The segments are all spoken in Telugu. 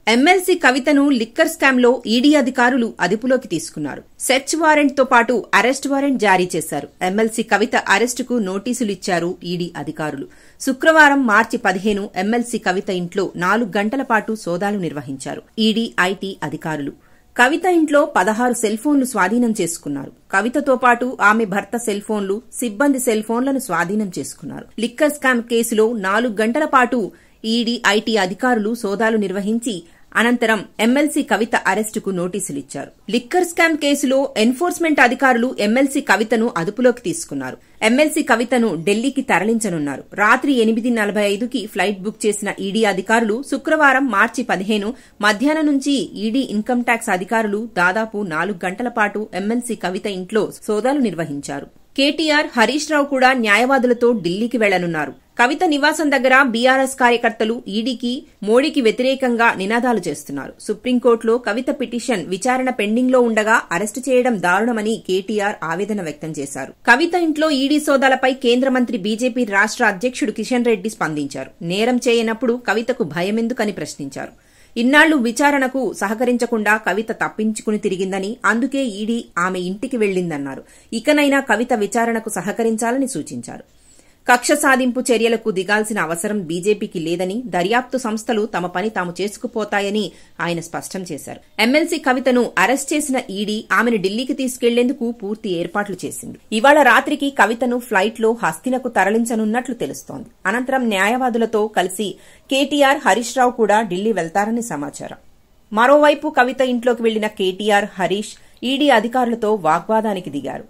ఎమ్మెల్సీ కవితను లిక్కర్ స్కామ్ లో ఈడీ అధికారులు అదుపులోకి తీసుకున్నారు. సెర్చ్ వారెంట్ తో పాటు అరెస్ట్ వారెంట్ జారీ చేశారు. ఎమ్మెల్సీ కవిత అరెస్టుకు నోటీసులు ఇచ్చారు ఈడీ అధికారులు. శుక్రవారం మార్చి 15 ఎమ్మెల్సీ కవిత ఇంట్లో 4 గంటల పాటు సోదాలు నిర్వహించారు ఈడీ ఐటీ అధికారులు. కవిత ఇంట్లో 16 సెల్ ఫోన్లు స్వాధీనం చేసుకున్నారు. కవితతో పాటు ఆమె భర్త సెల్ ఫోన్లు, సిబ్బంది సెల్ ఫోన్లను స్వాధీనం చేసుకున్నారు. లిక్కర్ స్కామ్ కేసులో 4 గంటల పాటు ఈడీ ఐటీ అధికారులు సోదాలు నిర్వహించి అనంతరం ఎమ్మెల్సీ కవిత అరెస్టుకు నోటీసులిచ్చారు. లిక్కర్ స్కామ్ కేసులో ఎన్ఫోర్స్మెంట్ అధికారులు ఎమ్మెల్సీ కవితను అదుపులోకి తీసుకున్నారు. ఎమ్మెల్సీ కవితను ఢిల్లీకి తరలించనున్నారు. రాత్రి 8:45కి ఫ్లైట్ బుక్ చేసిన ఈడీ అధికారులు శుక్రవారం మార్చి 15 మధ్యాహ్నం నుంచి ఈడీ ఇన్కమ్ ట్యాక్స్ అధికారులు దాదాపు 4 గంటల పాటు ఎమ్మెల్సీ కవిత ఇంట్లో సోదాలు నిర్వహించారు. కేటీఆర్, హరీష్ రావు కూడా న్యాయవాదులతో ఢిల్లీకి వెళ్లనున్నారు. కవిత నివాసం దగ్గర బీఆర్ఎస్ కార్యకర్తలు ఈడీకి, మోడీకి వ్యతిరేకంగా నినాదాలు చేస్తున్నారు. సుప్రీంకోర్టులో కవిత పిటిషన్ విచారణ పెండింగ్ లో ఉండగా అరెస్టు చేయడం దారుణమని కేటీఆర్ ఆవేదన వ్యక్తం చేశారు. కవిత ఇంట్లో ఈడీ సోదాలపై కేంద్ర మంత్రి బీజేపీ రాష్ట్ర అధ్యక్షుడు కిషన్ రెడ్డి స్పందించారు. నేరం చేయనప్పుడు కవితకు భయమెందుకని ప్రశ్నించారు. ఇన్నాళ్లు విచారణకు సహకరించకుండా కవిత తప్పించుకుని తిరిగిందని, అందుకే ఈడీ ఆమె ఇంటికి వెళ్లిందన్నారు. ఇకనైనా కవిత విచారణకు సహకరించాలని సూచించారు. కక్ష సాధింపు చర్యలకు దిగాల్సిన అవసరం బీజేపీకి లేదని, దర్యాప్తు సంస్థలు తమ పని తాము చేసుకుపోతాయని ఆయన స్పష్టం చేశారు. ఎమ్మెల్సీ కవితను అరెస్ట్ చేసిన ఈడీ ఆమెను ఢిల్లీకి తీసుకెళ్లేందుకు పూర్తి ఏర్పాట్లు చేసింది. ఇవాళ రాత్రికి కవితను ఫ్లైట్లో హస్తినకు తరలించనున్నట్లు తెలుస్తోంది. అనంతరం న్యాయవాదులతో కలిసి కేటీఆర్, హరీష్ రావు కూడా ఢిల్లీ వెళ్తారని సమాచారం. మరోవైపు కవిత ఇంట్లోకి వెళ్లిన కేటీఆర్, హరీష్ ఈడీ అధికారులతో వాగ్వాదానికి దిగారు.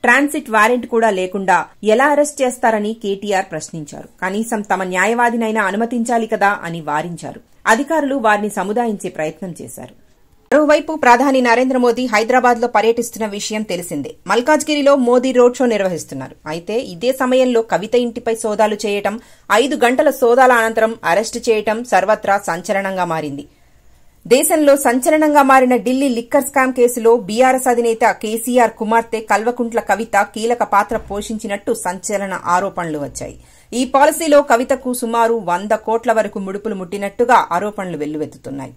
ట్రాన్సిట్ వారెంట్ కూడా లేకుండా ఎలా అరెస్ట్ చేస్తారని కేటీఆర్ ప్రశ్నించారు. కనీసం తమ న్యాయవాదినైనా అనుమతించాలి కదా అని వారించారు. అధికారులు వారిని సముదాయించే ప్రయత్నం చేశారు. మరోవైపు ప్రధాని నరేంద్ర మోదీ హైదరాబాద్ లో పర్యటిస్తున్న విషయం తెలిసిందే. మల్కాజ్గిరిలో మోదీ రోడ్ షో నిర్వహిస్తున్నారు. అయితే ఇదే సమయంలో కవిత ఇంటిపై సోదాలు చేయటం, 5 గంటల సోదాల అనంతరం అరెస్టు చేయటం సర్వత్రా సంచలనంగా మారింది. దేశంలో సంచలనంగా మారిన ఢిల్లీ లిక్కర్ స్కామ్ కేసులో బీఆర్ఎస్ అధినేత కేసీఆర్ కుమార్తె కల్వకుంట్ల కవిత కీలక పాత్ర పోషించినట్టు సంచలన ఆరోపణలు వచ్చాయి. ఈ పాలసీలో కవితకు సుమారు 100 కోట్ల వరకు ముడుపులు ముట్టినట్టుగా ఆరోపణలు వెల్లువెత్తుతున్నాయి.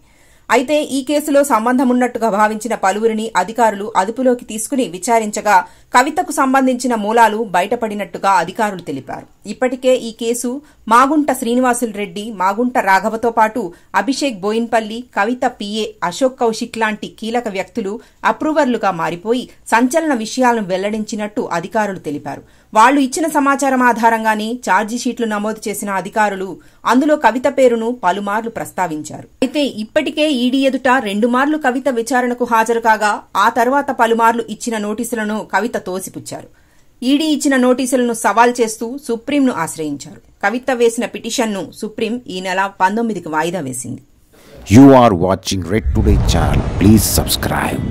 అయితే ఈ కేసులో సంబంధమున్నట్టుగా భావించిన పలువురిని అధికారులు అదుపులోకి తీసుకుని విచారించగా కవితకు సంబంధించిన మూలాలు బయటపడినట్టుగా అధికారులు తెలిపారు. ఇప్పటికే ఈ కేసు మాగుంట శ్రీనివాసులు రెడ్డి, మాగుంట రాఘవతో పాటు అభిషేక్ బోయిన్పల్లి, కవిత పీఏ అశోక్ కౌశిక్ లాంటి కీలక వ్యక్తులు అప్రూవర్లుగా మారిపోయి సంచలన విషయాలను వెల్లడించినట్టు అధికారులు తెలిపారు. వాళ్లు ఇచ్చిన సమాచారం ఆధారంగానే ఛార్జిషీట్లు నమోదు చేసిన అధికారులు అందులో కవిత పేరును పలుమార్లు ప్రస్తావించారు. అయితే ఇప్పటికే ఈడీ ఎదుట 2 మార్లు కవిత విచారణకు హాజరు కాగా ఆ తర్వాత పలుమార్లు ఇచ్చిన నోటీసులను కవిత తోసిపుచ్చారు. ఈడీ ఇచ్చిన నోటీసులను సవాల్ చేస్తూ సుప్రీంను ఆశ్రయించారు. కవిత వేసిన పిటిషన్ను సుప్రీం ఈ నెల 19కి వాయిదా వేసింది. You are watching Red Today channel. Please subscribe.